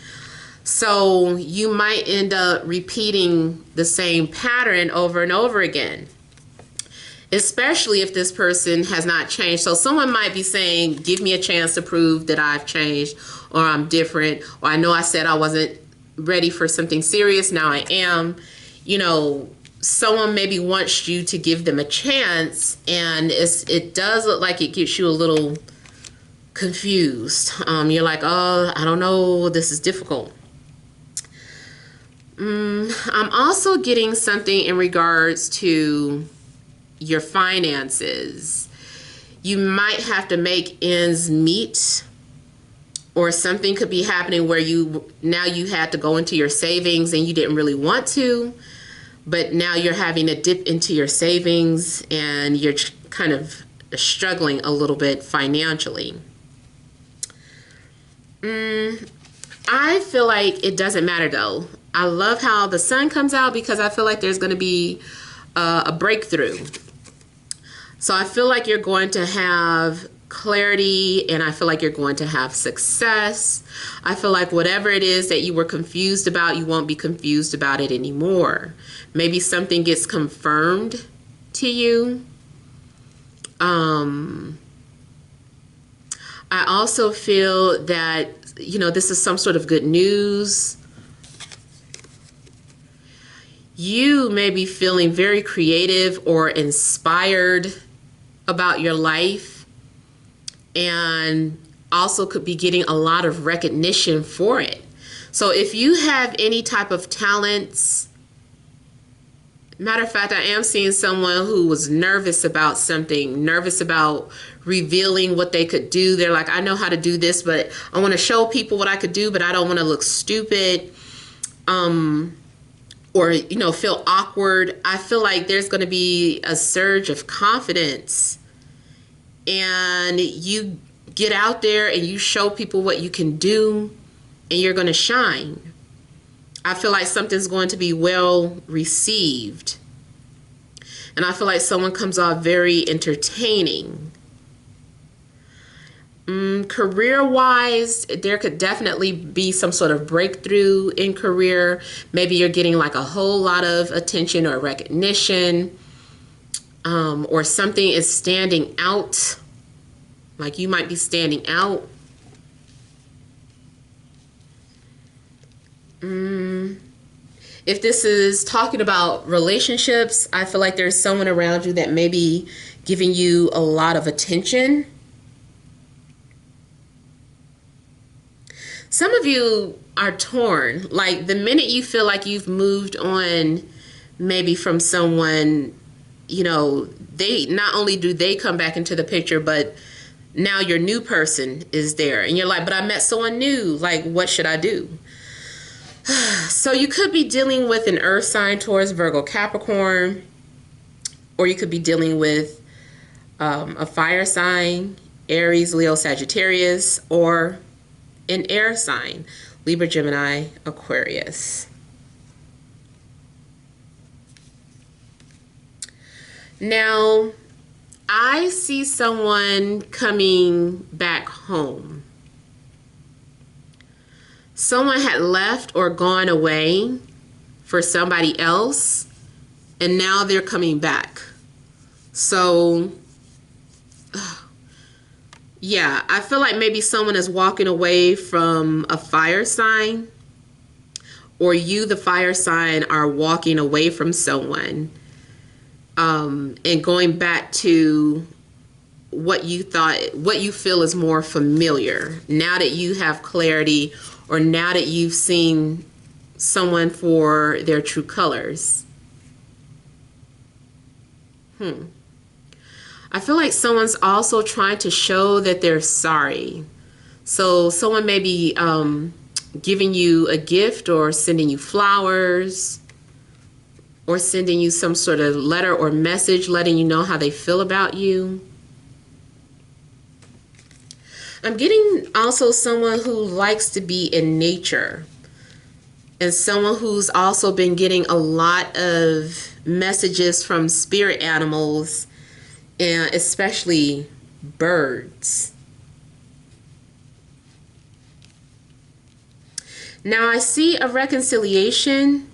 So you might end up repeating the same pattern over and over again, especially if this person has not changed. So someone might be saying, give me a chance to prove that I've changed, or I'm different, or I know I said I wasn't ready for something serious, now I am. You know, someone maybe wants you to give them a chance, and it does look like it gets you a little confused. You're like, oh, I don't know, this is difficult. I'm also getting something in regards to your finances. You might have to make ends meet, or something could be happening where you had to go into your savings and you didn't really want to, but now you're having to dip into your savings and you're kind of struggling a little bit financially. I feel like it doesn't matter though. I love how the sun comes out, because I feel like there's going to be a breakthrough. So I feel like you're going to have clarity, and I feel like you're going to have success. I feel like whatever it is that you were confused about, you won't be confused about it anymore. Maybe something gets confirmed to you. I also feel that, you know, this is some sort of good news. You may be feeling very creative or inspired about your life, and also could be getting a lot of recognition for it. So if you have any type of talents, matter of fact, I am seeing someone who was nervous about something, nervous about revealing what they could do. They're like, I know how to do this, but I want to show people what I could do, but I don't want to look stupid. Or, you know, feel awkward. I feel like there's going to be a surge of confidence, and you get out there and you show people what you can do, and you're going to shine. I feel like something's going to be well received, and I feel like someone comes off very entertaining. Career-wise, there could definitely be some sort of breakthrough in career. Maybe you're getting like a whole lot of attention or recognition, or something is standing out. Like you might be standing out. If this is talking about relationships, I feel like there's someone around you that may be giving you a lot of attention. Some of you are torn. Like the minute you feel like you've moved on, maybe from someone, you know, they not only do they come back into the picture, but now your new person is there, and you're like, but I met someone new. Like, what should I do? So you could be dealing with an earth sign, Taurus, Virgo, Capricorn, or you could be dealing with a fire sign, Aries, Leo, Sagittarius, or an air sign, Libra, Gemini, Aquarius. Now, I see someone coming back home. Someone had left or gone away for somebody else, and now they're coming back. So yeah, I feel like maybe someone is walking away from a fire sign, or you, the fire sign, are walking away from someone, and going back to what you feel is more familiar. Now that you have clarity, or now that you've seen someone for their true colors. I feel like someone's also trying to show that they're sorry. So someone may be giving you a gift, or sending you flowers, or sending you some sort of letter or message letting you know how they feel about you. I'm getting also someone who likes to be in nature, and someone who's also been getting a lot of messages from spirit animals, and especially birds. Now I see a reconciliation.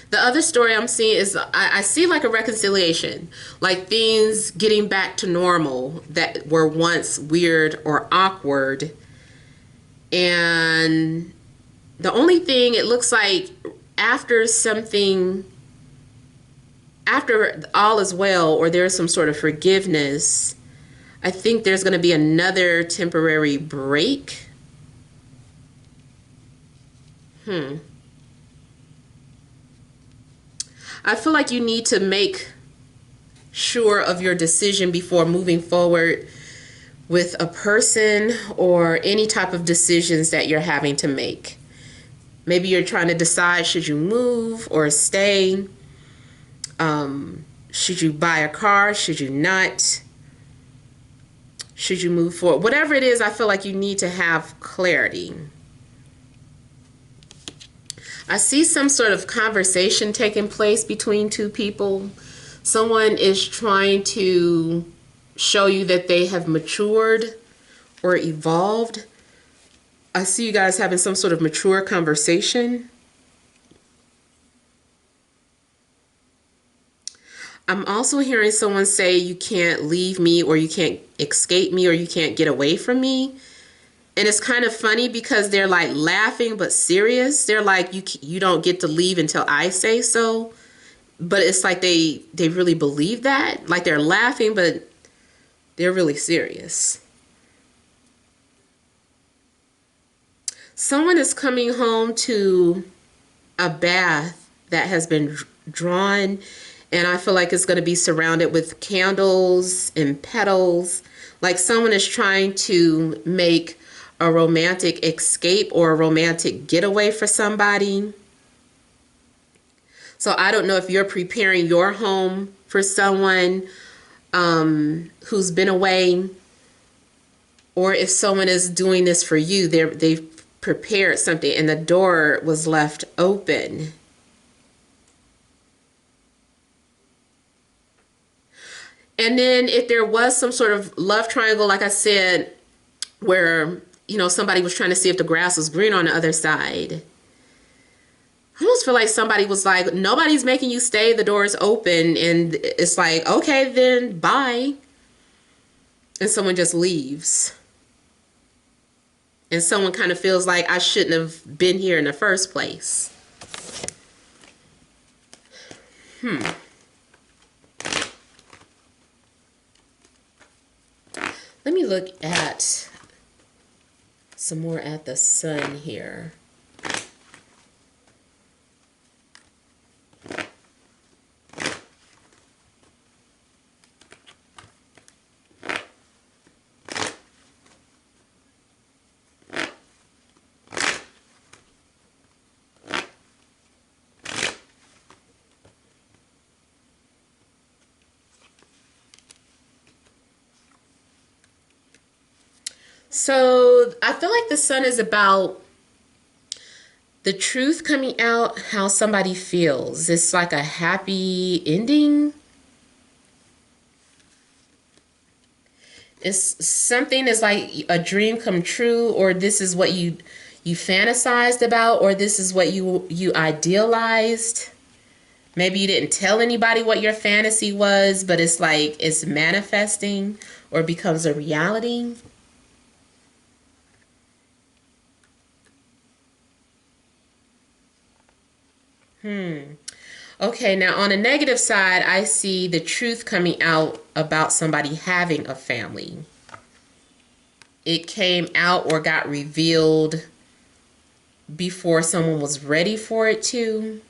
The other story I'm seeing is I see like a reconciliation, like things getting back to normal that were once weird or awkward. And the only thing it looks like after something, after all is well, or there's some sort of forgiveness, I think there's going to be another temporary break. I feel like you need to make sure of your decision before moving forward with a person or any type of decisions that you're having to make. Maybe you're trying to decide, should you move or stay? Should you buy a car? Should you not? Should you move forward? Whatever it is, I feel like you need to have clarity. I see some sort of conversation taking place between two people. Someone is trying to show you that they have matured or evolved. I see you guys having some sort of mature conversation. I'm also hearing someone say you can't leave me, or you can't escape me, or you can't get away from me. And it's kind of funny because they're like laughing but serious. They're like, you don't get to leave until I say so. But it's like they really believe that. Like they're laughing, but they're really serious. Someone is coming home to a bath that has been drawn, and I feel like it's going to be surrounded with candles and petals. Like someone is trying to make a romantic escape or a romantic getaway for somebody. So I don't know if you're preparing your home for someone who's been away, or if someone is doing this for you. They've prepared something and the door was left open. And then if there was some sort of love triangle, like I said, where, you know, somebody was trying to see if the grass was green on the other side. I almost feel like somebody was like, nobody's making you stay, the door is open. And it's like, okay, then bye. And someone just leaves. And someone kind of feels like, I shouldn't have been here in the first place. Let me look at some more at the sun here. So I feel like the sun is about the truth coming out, how somebody feels. It's like a happy ending. It's something is like a dream come true, or this is what you fantasized about, or this is what you idealized. Maybe you didn't tell anybody what your fantasy was, but it's like it's manifesting or becomes a reality. Okay, now on the negative side, I see the truth coming out about somebody having a family. It came out or got revealed before someone was ready for it to.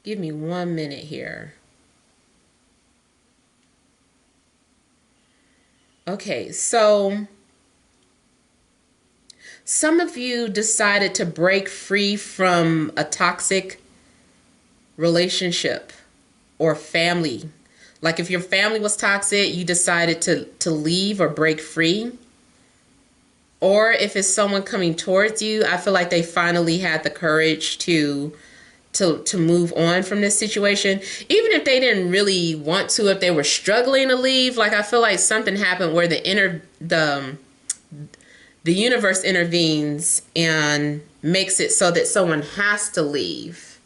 Give me 1 minute here. Okay, so Some of you decided to break free from a toxic relationship or family. Like if your family was toxic, you decided to leave or break free. Or if it's someone coming towards you, I feel like they finally had the courage to move on from this situation. Even if they didn't really want to, if they were struggling to leave, like I feel like something happened where the universe intervenes and makes it so that someone has to leave.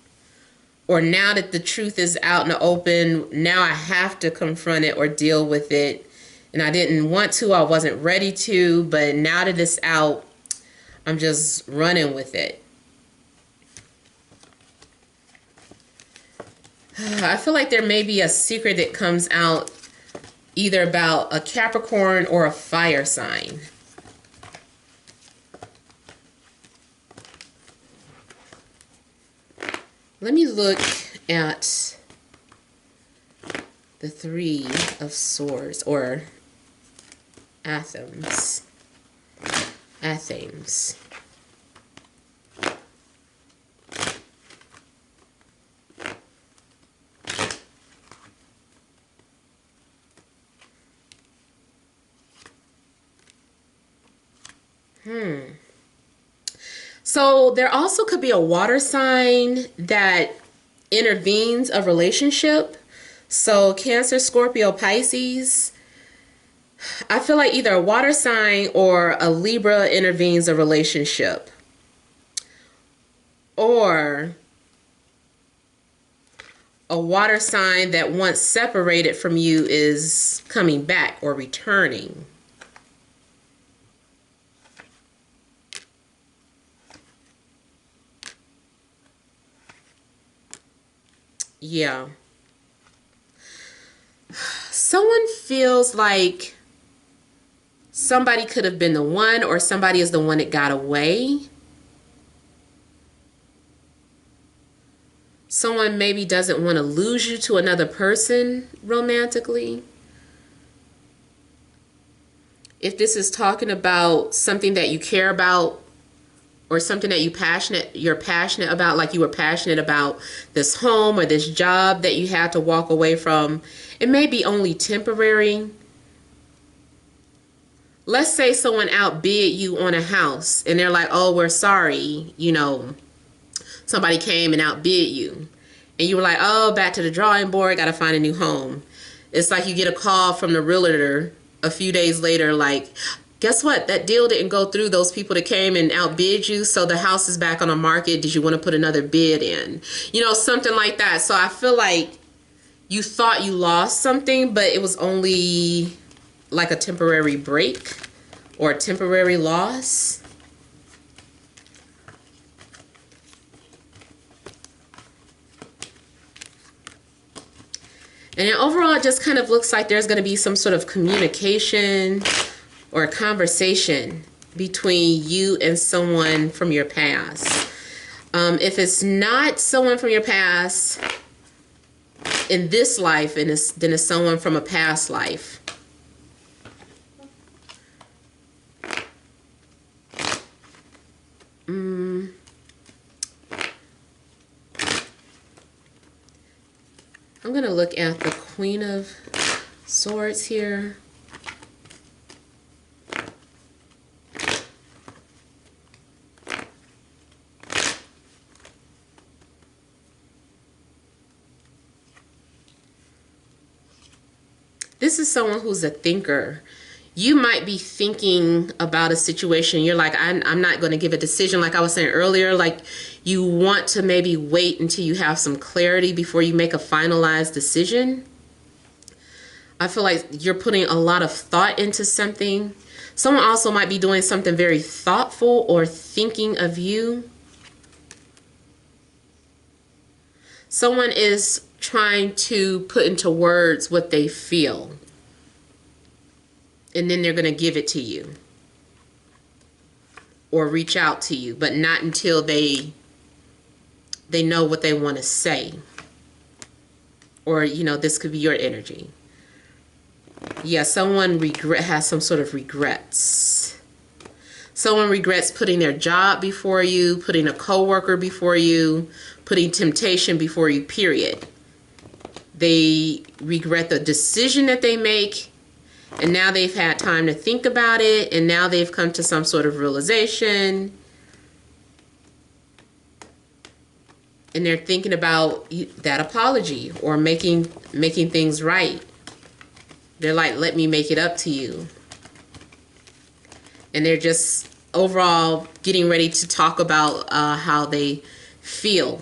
Or now that the truth is out in the open, now I have to confront it or deal with it. And I didn't want to, I wasn't ready to, but now that it's out, I'm just running with it. I feel like there may be a secret that comes out either about a Capricorn or a fire sign. Let me look at the Three of Swords, or Athens. So there also could be a water sign that intervenes a relationship. So Cancer, Scorpio, Pisces. I feel like either a water sign or a Libra intervenes a relationship. Or a water sign that once separated from you is coming back or returning. Yeah. Someone feels like somebody could have been the one, or somebody is the one that got away. Someone maybe doesn't want to lose you to another person romantically. If this is talking about something that you care about, or something that you're passionate about, like you were passionate about this home or this job that you had to walk away from, it may be only temporary. Let's say someone outbid you on a house and they're like, oh, we're sorry, somebody came and outbid you. And you were like, oh, back to the drawing board, gotta find a new home. It's like you get a call from the realtor a few days later, like, guess what? That deal didn't go through. Those people that came and outbid you, so the house is back on the market. Did you want to put another bid in? Something like that. So I feel like you thought you lost something, but it was only like a temporary break or a temporary loss. And then overall, it just kind of looks like there's going to be some sort of communication or a conversation between you and someone from your past. If it's not someone from your past in this life, then it's someone from a past life. I'm going to look at the Queen of Swords here. This is someone who's a thinker. You might be thinking about a situation. You're like, I'm not going to give a decision. Like I was saying earlier, like you want to maybe wait until you have some clarity before you make a finalized decision. I feel like you're putting a lot of thought into something. Someone also might be doing something very thoughtful or thinking of you. Someone is trying to put into words what they feel. And then they're going to give it to you. Or reach out to you. But not until they know what they want to say. Or, this could be your energy. Yeah, someone has some sort of regrets. Someone regrets putting their job before you, putting a coworker before you, putting temptation before you, period. They regret the decision that they make, and now they've had time to think about it, and now they've come to some sort of realization, and they're thinking about that apology or making things right. They're like, let me make it up to you. And they're just overall getting ready to talk about how they feel.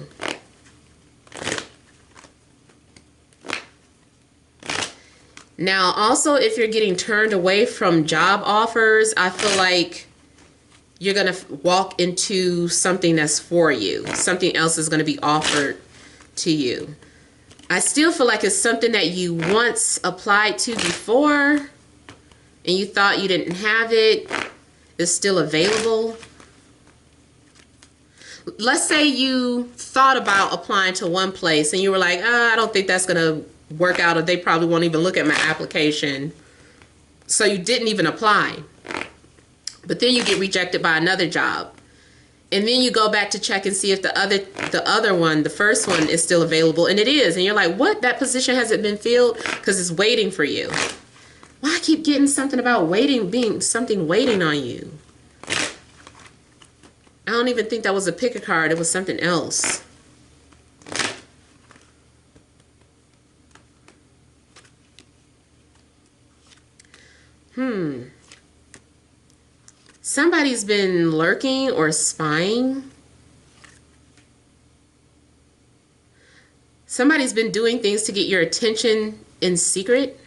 Now, also, if you're getting turned away from job offers, I feel like you're going to walk into something that's for you. Something else is going to be offered to you. I still feel like it's something that you once applied to before and you thought you didn't have it. It's still available. Let's say you thought about applying to one place and you were like, I don't think that's going to work out, or they probably won't even look at my application. So you didn't even apply. But then you get rejected by another job. And then you go back to check and see if the other one, the first one, is still available. And it is. And you're like, what? That position hasn't been filled? Because it's waiting for you. Why I keep getting something about waiting, being something waiting on you? I don't even think that was a pick a card. It was something else. Somebody's been lurking or spying. Somebody's been doing things to get your attention in secret.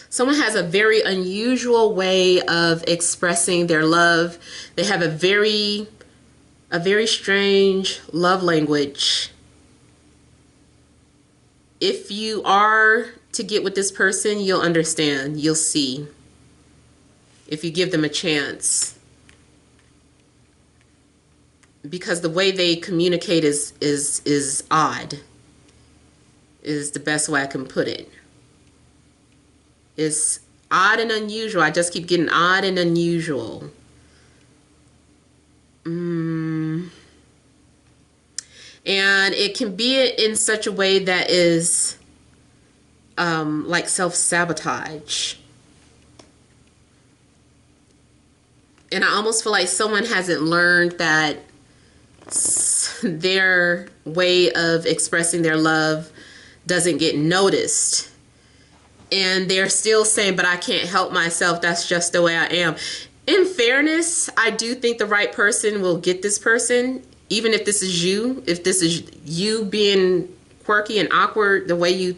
Someone has a very unusual way of expressing their love. They have a very strange love language. If you are to get with this person, you'll understand. You'll see. If you give them a chance. Because the way they communicate is odd. Is the best way I can put it. It's odd and unusual. I just keep getting odd and unusual. And it can be in such a way that is like self-sabotage. And I almost feel like someone hasn't learned that their way of expressing their love doesn't get noticed. And they're still saying, but I can't help myself. That's just the way I am. In fairness, I do think the right person will get this person. Even if this is you, if this is you being quirky and awkward, the way you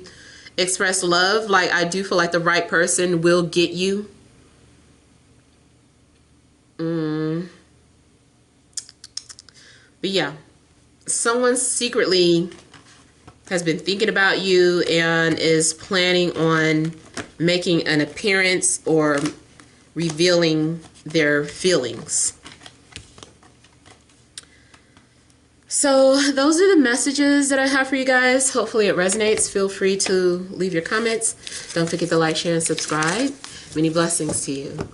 express love, like I do feel like the right person will get you. But yeah, someone secretly has been thinking about you and is planning on making an appearance or revealing their feelings. So those are the messages that I have for you guys. Hopefully it resonates. Feel free to leave your comments. Don't forget to like, share, and subscribe. Many blessings to you.